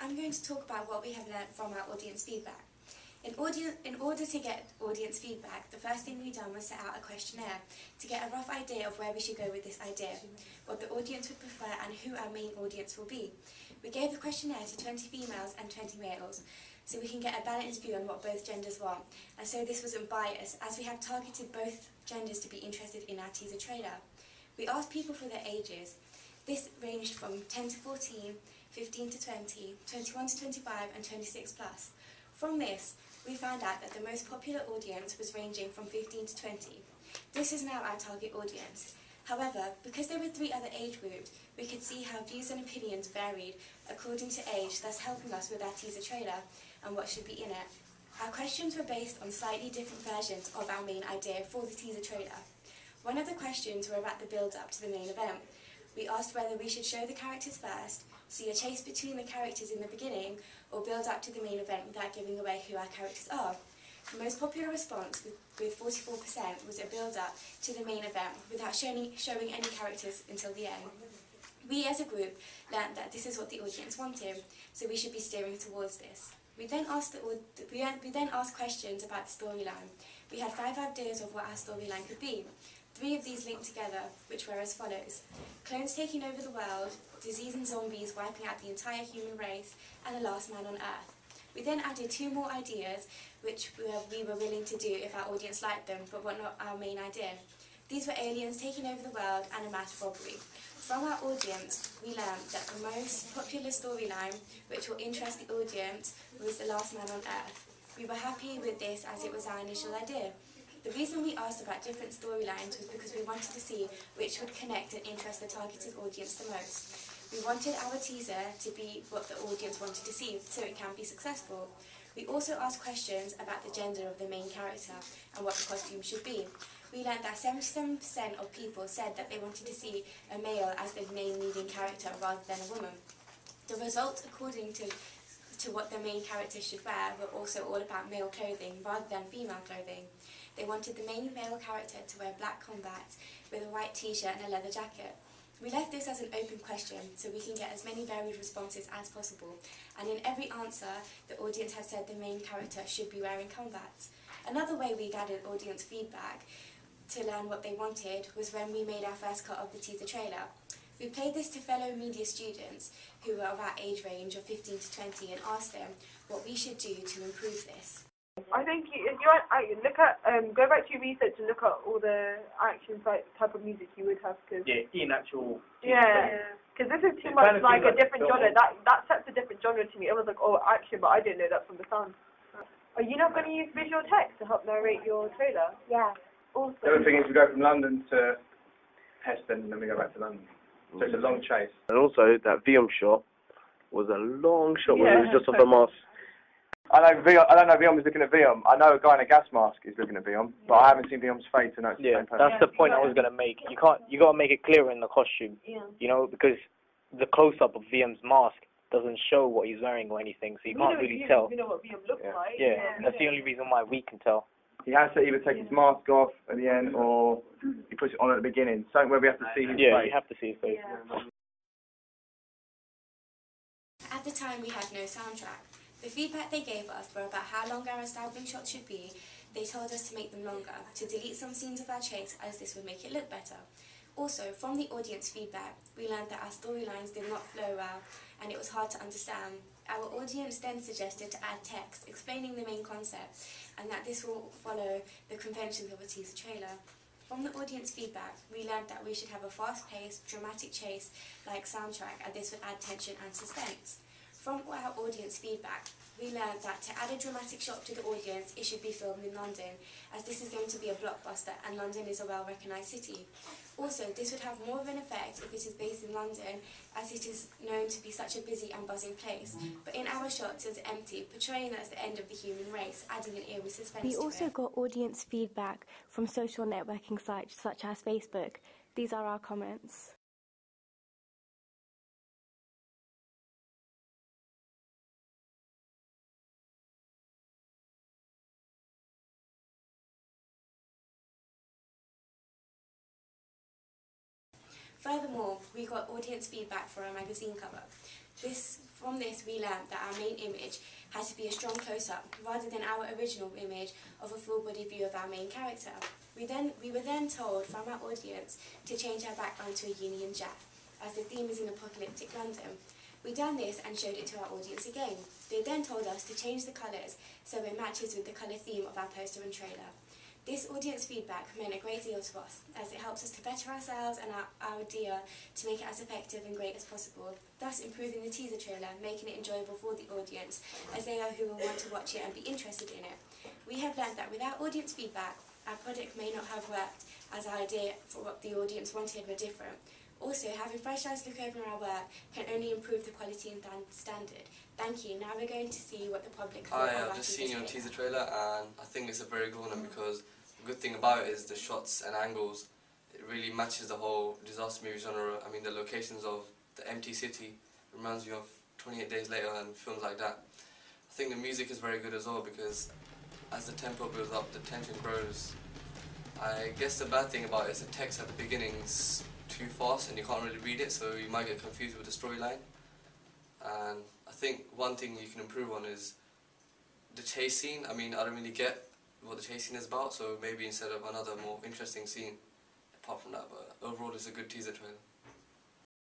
I'm going to talk about what we have learnt from our audience feedback. In order to get audience feedback, the first thing we done was set out a questionnaire to get a rough idea of where we should go with this idea, what the audience would prefer and who our main audience will be. We gave the questionnaire to 20 females and 20 males, so we can get a balanced view on what both genders want, and so this wasn't biased, as we have targeted both genders to be interested in our teaser trailer. We asked people for their ages. This ranged from 10 to 14, 15 to 20, 21 to 25 and 26 plus. From this, we found out that the most popular audience was ranging from 15 to 20. This is now our target audience. However, because there were 3 other age groups, we could see how views and opinions varied according to age, thus helping us with our teaser trailer and what should be in it. Our questions were based on slightly different versions of our main idea for the teaser trailer. One of the questions were about the build-up to the main event. We asked whether we should show the characters first, see a chase between the characters in the beginning, or build up to the main event without giving away who our characters are. The most popular response, with 44%, was a build-up to the main event without showing any characters until the end. We as a group learnt that this is what the audience wanted, so we should be steering towards this. We then asked questions about the storyline. We had 5 ideas of what our storyline could be. 3 of these linked together, which were as follows: clones taking over the world, disease and zombies wiping out the entire human race, and the last man on Earth. We then added 2 more ideas, which we were willing to do if our audience liked them, but were not our main idea. These were aliens taking over the world and a mass robbery. From our audience, we learned that the most popular storyline, which will interest the audience, was the last man on Earth. We were happy with this as it was our initial idea. The reason we asked about different storylines was because we wanted to see which would connect and interest the targeted audience the most. We wanted our teaser to be what the audience wanted to see, so it can be successful. We also asked questions about the gender of the main character and what the costume should be. We learned that 77% of people said that they wanted to see a male as the main leading character rather than a woman. The results, according to what the main character should wear, were also all about male clothing rather than female clothing. They wanted the main male character to wear black combats with a white t-shirt and a leather jacket. We left this as an open question so we can get as many varied responses as possible, and in every answer the audience had said the main character should be wearing combats. Another way we gathered audience feedback to learn what they wanted was when we made our first cut of the teaser trailer. We played this to fellow media students who were of our age range of 15 to 20 and asked them what we should do to improve this. I think go back to your research and look at all the action type of music you would have. Cause because this is too much like a different genre. That sets a different genre to me. It was like, oh, action, but I didn't know that from the sound. Are you not going to use visual text to help narrate your trailer? Yeah. Also, the other thing is we go from London to Heston and then we go back to London. So it's a long chase. And also that Viom shot was a long shot where it was just off the mask. I don't know Viom is looking at Viom. I know a guy in a gas mask is looking at Viom, but I haven't seen Viom's face to know it's the same person. That's the point I was going to make. You got to make it clearer in the costume, you know, because the close-up of Viom's mask doesn't show what he's wearing or anything, so you can't really tell. You know what Viom looks like. Yeah, that's the only reason why we can tell. He has to either take his mask off at the end or he puts it on at the beginning. Something where we have to see his face. Yeah, you have to see his face. Yeah. At the time we had no soundtrack. The feedback they gave us were about how long our establishing shots should be. They told us to make them longer, to delete some scenes of our chase as this would make it look better. Also, from the audience feedback, we learned that our storylines did not flow well and it was hard to understand. Our audience then suggested to add text explaining the main concept and that this will follow the conventions of a teaser trailer. From the audience feedback, we learned that we should have a fast-paced, dramatic chase-like soundtrack and this would add tension and suspense. From our audience feedback, we learned that to add a dramatic shot to the audience, it should be filmed in London, as this is going to be a blockbuster and London is a well-recognised city. Also, this would have more of an effect if it is based in London, as it is known to be such a busy and buzzing place. But in our shots, it was empty, portraying that as the end of the human race, adding an eerie suspense to it. We also got audience feedback from social networking sites such as Facebook. These are our comments. Furthermore, we got audience feedback for our magazine cover. From this, we learned that our main image had to be a strong close-up, rather than our original image of a full-body view of our main character. We were then told from our audience to change our background to a Union Jack, as the theme is in apocalyptic London. We done this and showed it to our audience again. They then told us to change the colours so it matches with the colour theme of our poster and trailer. This audience feedback meant a great deal to us, as it helps us to better ourselves and our idea to make it as effective and great as possible, thus improving the teaser trailer, making it enjoyable for the audience, as they are who will want to watch it and be interested in it. We have learned that without audience feedback, our product may not have worked, as our idea for what the audience wanted were different. Also, having fresh eyes look over our work can only improve the quality and standard. Thank you. Now we're going to see what the public thought of our I've just seen your teaser trailer, and I think it's a very good one because the good thing about it is the shots and angles. It really matches the whole disaster movie genre. I mean, the locations of the empty city reminds me of 28 Days Later and films like that. I think the music is very good as well because as the tempo builds up, the tension grows. I guess the bad thing about it is the text at the beginning is too fast and you can't really read it, so you might get confused with the storyline. And I think one thing you can improve on is the chase scene. I mean, I don't really get what the chase scene is about, so maybe instead of another more interesting scene apart from that, but overall it's a good teaser trailer.